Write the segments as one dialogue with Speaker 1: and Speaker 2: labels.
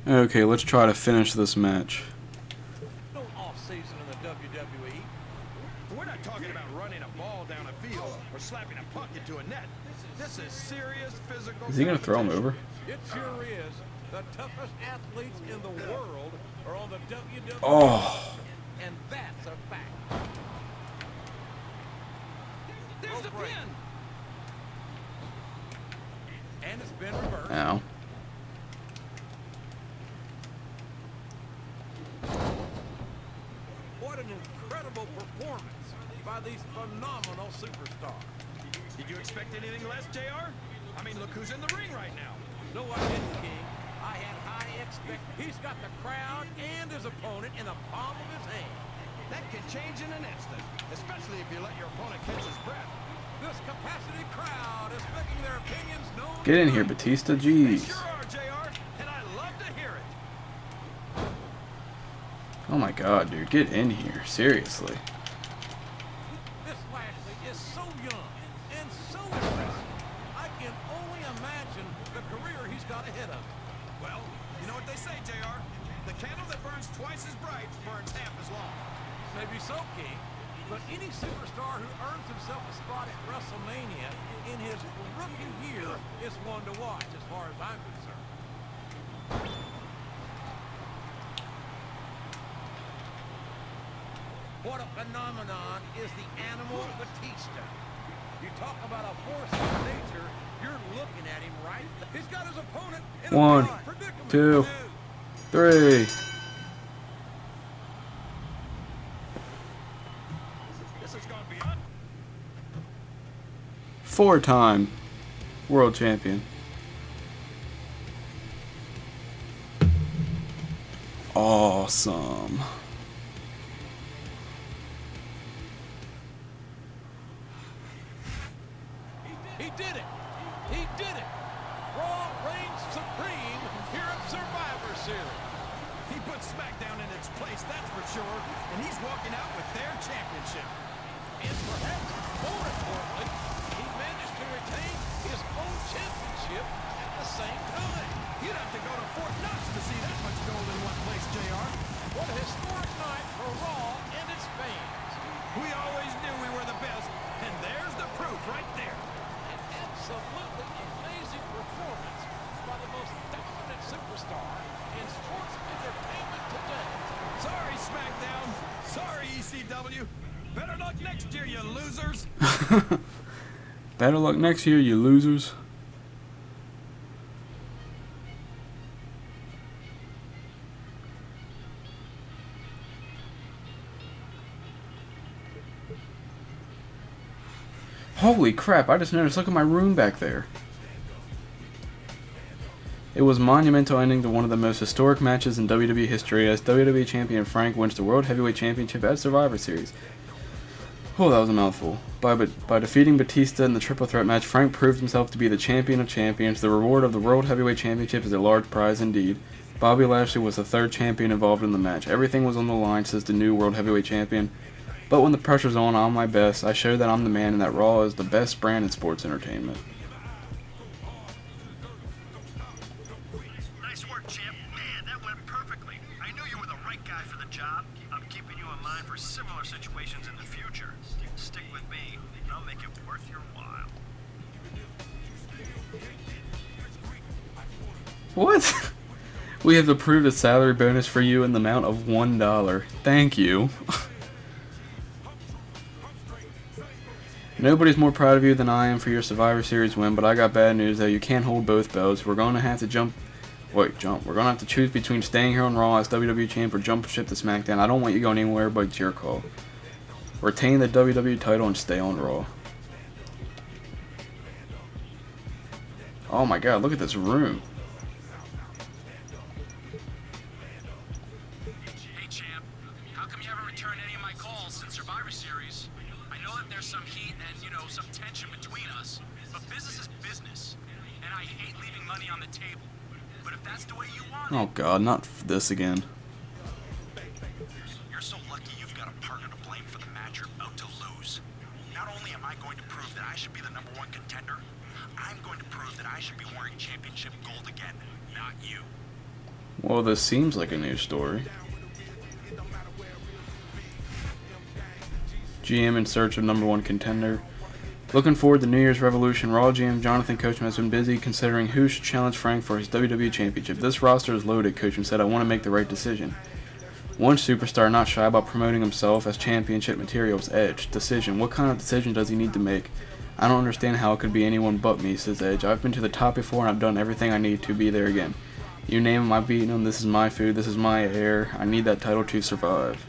Speaker 1: Okay, let's try to finish this match.
Speaker 2: No off-season in the WWE.
Speaker 3: We're not talking about running a ball down a field or slapping a puck into a net. This is serious physical.
Speaker 1: Is he gonna throw him over?
Speaker 2: It sure is. The toughest athletes in the world are on the WWE.
Speaker 1: Oh.
Speaker 2: And that's a fact. There's the pin. And it's been reversed.
Speaker 1: Ow.
Speaker 2: What an incredible performance by these phenomenal superstars.
Speaker 3: Did you expect anything less, JR? I mean, look who's in the ring right now.
Speaker 2: No, I didn't, King. I had high expectations. He's got the crowd and his opponent in the palm of his hand.
Speaker 3: That can change in an instant, especially if you let your opponent catch his breath.
Speaker 2: This capacity crowd is making their opinions known.
Speaker 1: Get in here, Batista.
Speaker 3: They
Speaker 1: Jeez.
Speaker 3: sure are, JR, and I love to hear it.
Speaker 1: Oh my god, dude. Get in here. Seriously.
Speaker 2: This Lashley is so young and so impressive. I can only imagine the career he's got ahead of him.
Speaker 3: Well, you know what they say, JR? The candle that burns twice as bright burns half as long.
Speaker 2: Maybe so, King. But any superstar who earns himself a spot at WrestleMania in his rookie year is one to watch, as far as I'm concerned. What a phenomenon is the animal Batista. You talk about a force of nature, you're looking at him, right? He's got his opponent in
Speaker 1: One,
Speaker 2: a predicament.
Speaker 1: 2, 3.
Speaker 3: This has gone beyond.
Speaker 1: 4-time world champion. Awesome.
Speaker 2: He did it. He did it. Raw reigns supreme here at Survivor Series.
Speaker 3: He put SmackDown in its place, that's for sure, and he's walking out with their championship.
Speaker 2: And perhaps more importantly, he managed to retain his own championship at the same time.
Speaker 3: You'd have to go to Fort Knox to see that much gold in one place, JR.
Speaker 2: What a historic night for Raw and its fans.
Speaker 3: We always knew we were the best, and there's the proof right there.
Speaker 2: An absolutely amazing performance by the most dominant superstar in sports entertainment today.
Speaker 3: Sorry, SmackDown. Sorry, ECW. Better luck next year, you losers.
Speaker 1: Better luck next year, you losers. Holy crap, I just noticed, look at my room back there. It was monumental ending to one of the most historic matches in WWE history as WWE Champion Frank wins the World Heavyweight Championship at Survivor Series. Oh, that was a mouthful. By defeating Batista in the triple threat match, Frank proved himself to be the champion of champions. The reward of the World Heavyweight Championship is a large prize indeed. Bobby Lashley was the third champion involved in the match. Everything was on the line, says the new World Heavyweight Champion. But when the pressure's on, I'm my best. I show that I'm the man and that Raw is the best brand in sports entertainment.
Speaker 4: Nice work, champ. Man, that went perfectly. I knew you were the right guy for the job. I'm keeping you in mind for similar situations in the future. Stick with me, and I'll make it worth your while.
Speaker 1: What? We have approved a salary bonus for you in the amount of $1. Thank you. Nobody's more proud of you than I am for your Survivor Series win, but I got bad news though. You can't hold both belts. We're going to have to We're going to have to choose between staying here on Raw as WWE Champ or jump ship to SmackDown. I don't want you going anywhere, but it's your call. Retain the WWE title and stay on Raw. Oh my god, look at this room.
Speaker 4: Hey, champ. How come you haven't returned any of my calls since Survivor Series? I know that there's some heat and, some tension between us, but business is business, and I hate leaving money on the table. But if that's the way you want it...
Speaker 1: Oh god, not this again.
Speaker 4: You're so lucky you've got a partner to blame for the match you're about to lose. Not only am I going to prove that I should be the #1 contender, I'm going to prove that I should be wearing championship gold again, not you.
Speaker 1: Well, this seems like a new story. GM in search of #1 contender. Looking forward to New Year's Revolution. Raw GM Jonathan Coachman has been busy considering who should challenge Frank for his WWE Championship. This roster is loaded, Coachman said. I want to make the right decision. One superstar not shy about promoting himself as championship material is Edge. Decision. What kind of decision does he need to make? I don't understand how it could be anyone but me, says Edge. I've been to the top before and I've done everything I need to be there again. You name him, I've beaten him. This is my food. This is my air. I need that title to survive.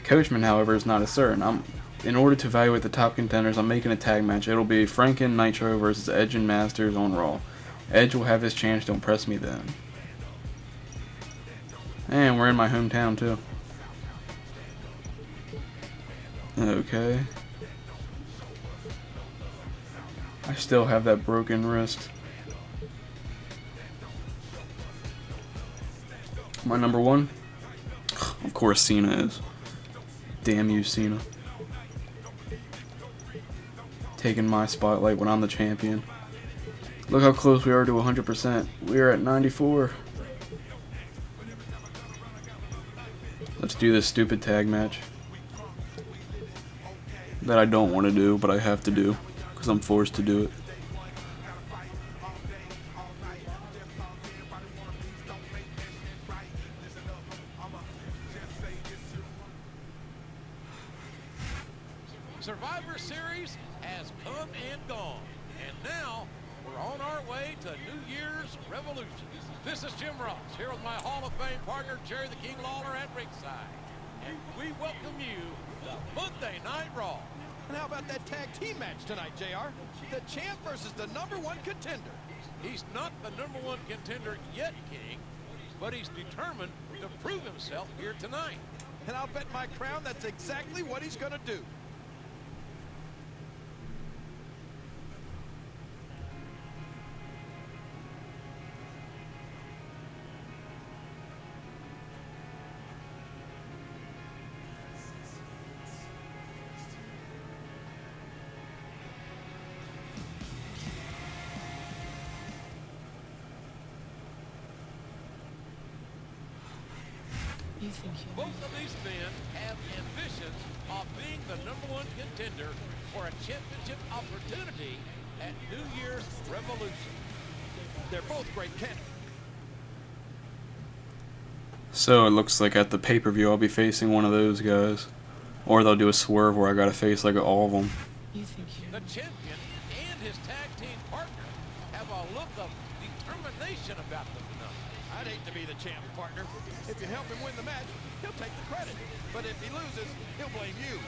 Speaker 1: Coachman, however, is not as certain. In order to evaluate the top contenders, I'm making a tag match. It'll be Frank and Nitro versus Edge and Masters on Raw. Edge will have his chance to impress me then. And we're in my hometown too. Okay. I still have that broken wrist. My #1? Of course Cena is. Damn you, Cena. Taking my spotlight when I'm the champion. Look how close we are to 100%. We are at 94. Let's do this stupid tag match. That I don't want to do, but I have to do. Because I'm forced to do it.
Speaker 2: Survivor Series has come and gone, and now we're on our way to New Year's Revolution. This is Jim Ross, here with my Hall of Fame partner, Jerry the King Lawler at ringside. And we welcome you to Monday Night Raw.
Speaker 3: And how about that tag team match tonight, JR? The champ versus the #1 contender.
Speaker 2: He's not the #1 contender yet, King, but he's determined to prove himself here tonight.
Speaker 3: And I'll bet my crown that's exactly what he's going to do.
Speaker 2: Both of these men have ambitions of being the #1 contender for a championship opportunity at New Year's Revolution.
Speaker 3: They're both great candidates.
Speaker 1: So it looks like at the pay-per-view I'll be facing one of those guys. Or they'll do a swerve where I gotta face like all of them.
Speaker 2: The champion and his tag team partner have a look of determination about them tonight.
Speaker 3: I'd hate to be the champ, partner. If you help him win the match, he'll take the credit. But if he loses, he'll blame you.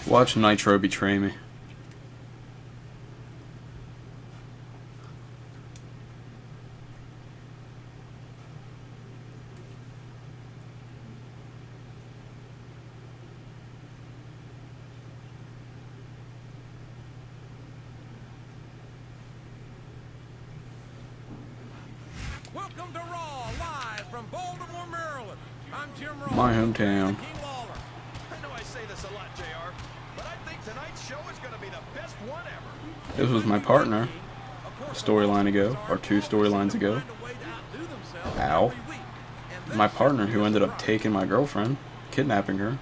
Speaker 1: Watch Nitro betray me.
Speaker 2: Welcome to Raw, live from Baltimore, Maryland. I'm Jim Ross.
Speaker 1: My hometown.
Speaker 2: King Lawler.
Speaker 3: I know I say this a lot, JR, but I think tonight's show is going to be the best one ever.
Speaker 1: This was my partner a storyline ago, or 2 storylines ago. Ow. My partner who ended up taking my girlfriend, kidnapping her.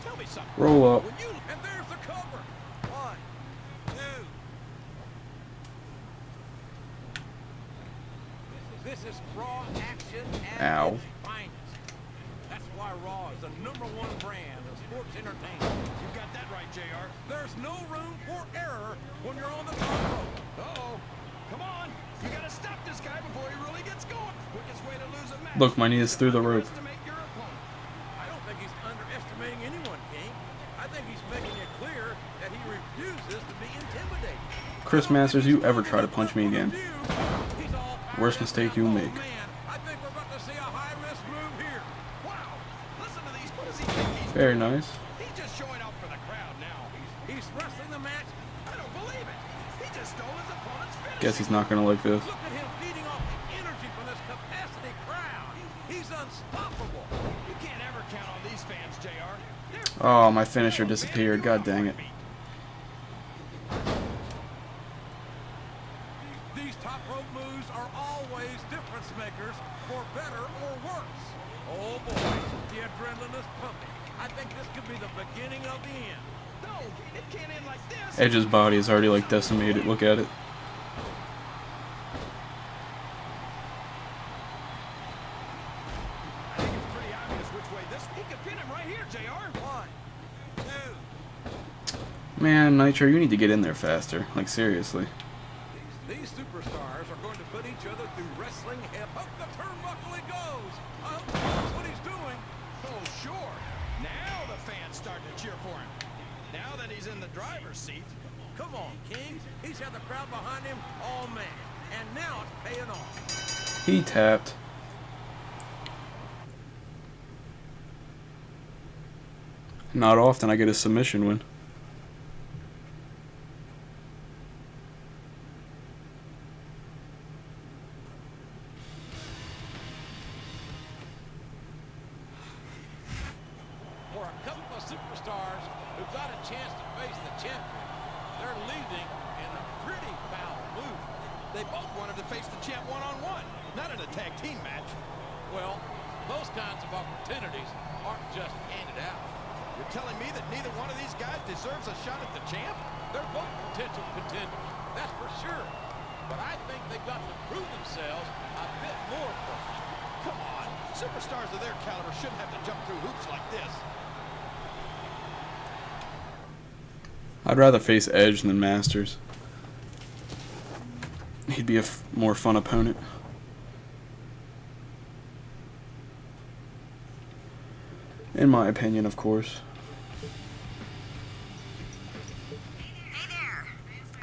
Speaker 3: Tell me something.
Speaker 1: Roll up.
Speaker 2: And there's the cover. 1, 2. This is Raw action at
Speaker 1: Ow.
Speaker 2: its finest. That's why Raw is the #1 brand of sports entertainment.
Speaker 3: You got that right, JR.
Speaker 2: There's no room for error when you're on the top rope.
Speaker 3: Uh-oh. Come on. You got to stop this guy before he really gets going. Quickest way to lose a match.
Speaker 1: Look, my knee is through the rope.
Speaker 3: Underestimate your opponent.
Speaker 2: I don't think he's underestimating anyone, King. I think he's making it clear that he refuses to be intimidated.
Speaker 1: Chris Masters, you ever try to punch me again?
Speaker 2: He's all
Speaker 1: Worst mistake you'll make.
Speaker 2: Man, I think we're about to see a high-risk move here.
Speaker 3: Wow. Listen to these. What does he think he's
Speaker 1: Very
Speaker 3: doing?
Speaker 1: nice.
Speaker 3: He's just showing up for the crowd now.
Speaker 2: He's wrestling the match.
Speaker 3: I don't believe it. He just stole his opponent's finish.
Speaker 1: Guess he's not gonna like this.
Speaker 2: Look at him feeding off the energy from this capacity crowd. He's unstoppable.
Speaker 3: You can't ever count on these fans, JR.
Speaker 1: Oh, my finisher disappeared. God dang it.
Speaker 2: These top rope moves are always difference makers, for better or worse. Oh boy, the adrenaline is pumping. I think this could be the beginning of the end.
Speaker 3: No, it can't end like this.
Speaker 1: Edge's body is already like decimated. Look at it.
Speaker 3: I think it's pretty obvious which way this. He could pin him right here, JR. 1, 2.
Speaker 1: Man, Nitro, you need to get in there faster. Like, seriously.
Speaker 2: These superstars are going to put each other through wrestling hell. Up the turnbuckle he goes. That's what he's doing.
Speaker 3: Oh, sure. Now the fans start to cheer for him. Now that he's in the driver's seat.
Speaker 2: Come on, King. He's had the crowd behind him all man. And now it's paying off.
Speaker 1: He tapped. Not often I get a submission win.
Speaker 2: For a couple of superstars who got a chance to face the champion, they're leaving in a pretty foul move.
Speaker 3: They both wanted to face the champ one-on-one, not in a tag team match.
Speaker 2: Well, those kinds of opportunities aren't just handed out.
Speaker 3: You're telling me that neither one of these guys deserves a shot at the champ?
Speaker 2: They're both potential contenders, that's for sure. But I think they've got to prove themselves a bit more first.
Speaker 3: Come on, superstars of their caliber shouldn't have to jump through hoops like this.
Speaker 1: I'd rather face Edge than Masters. He'd be a more fun opponent. In my opinion, of course.
Speaker 5: Hey there.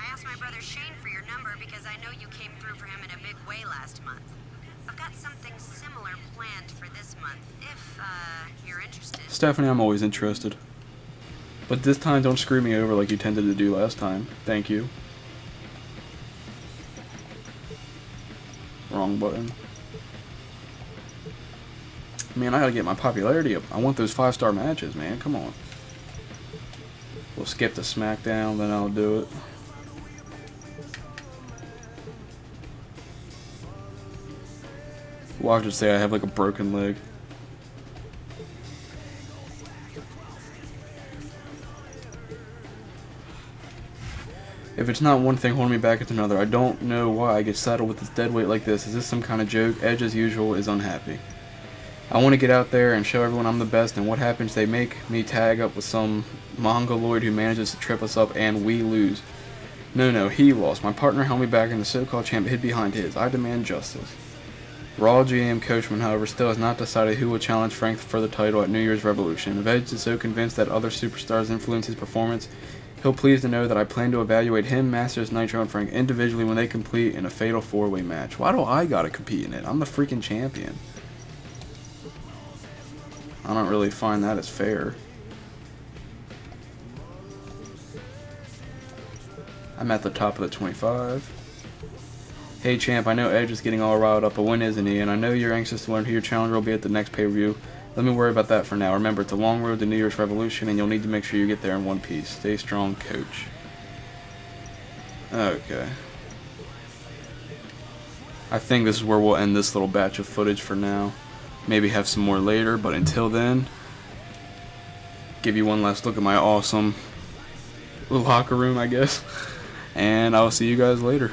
Speaker 5: I asked my brother Shane for your number because I know you came through for him in a big way last month. I've got something similar planned for this month, if you're interested.
Speaker 1: Stephanie, I'm always interested. But this time, don't screw me over like you tended to do last time. Thank you. Wrong button. Man, I gotta get my popularity up. I want those 5-star matches, man. Come on. We'll skip the SmackDown, then I'll do it. Watch it say I have like a broken leg. If it's not one thing holding me back, it's another. I don't know why I get saddled with this dead weight like this. Is this some kind of joke? Edge, as usual, is unhappy. I want to get out there and show everyone I'm the best, and what happens? They make me tag up with some mongoloid who manages to trip us up, and we lose. No, he lost. My partner held me back, and the so-called champ hid behind his. I demand justice. Raw GM Coachman, however, still has not decided who will challenge Frank for the title at New Year's Revolution. If Edge is so convinced that other superstars influence his performance, he'll please to know that I plan to evaluate him, Masters, Nitro, and Frank individually when they compete in a fatal 4-way match. Why do I gotta compete in it? I'm the freaking champion. I don't really find that as fair. I'm at the top of the 25. Hey champ, I know Edge is getting all riled up, but when isn't he? And I know you're anxious to learn who your challenger will be at the next pay-per-view. Let me worry about that for now. Remember, it's a long road to New Year's Revolution, and you'll need to make sure you get there in one piece. Stay strong, coach. Okay. I think this is where we'll end this little batch of footage for now. Maybe have some more later, but until then, give you one last look at my awesome locker room, I guess. And I'll see you guys later.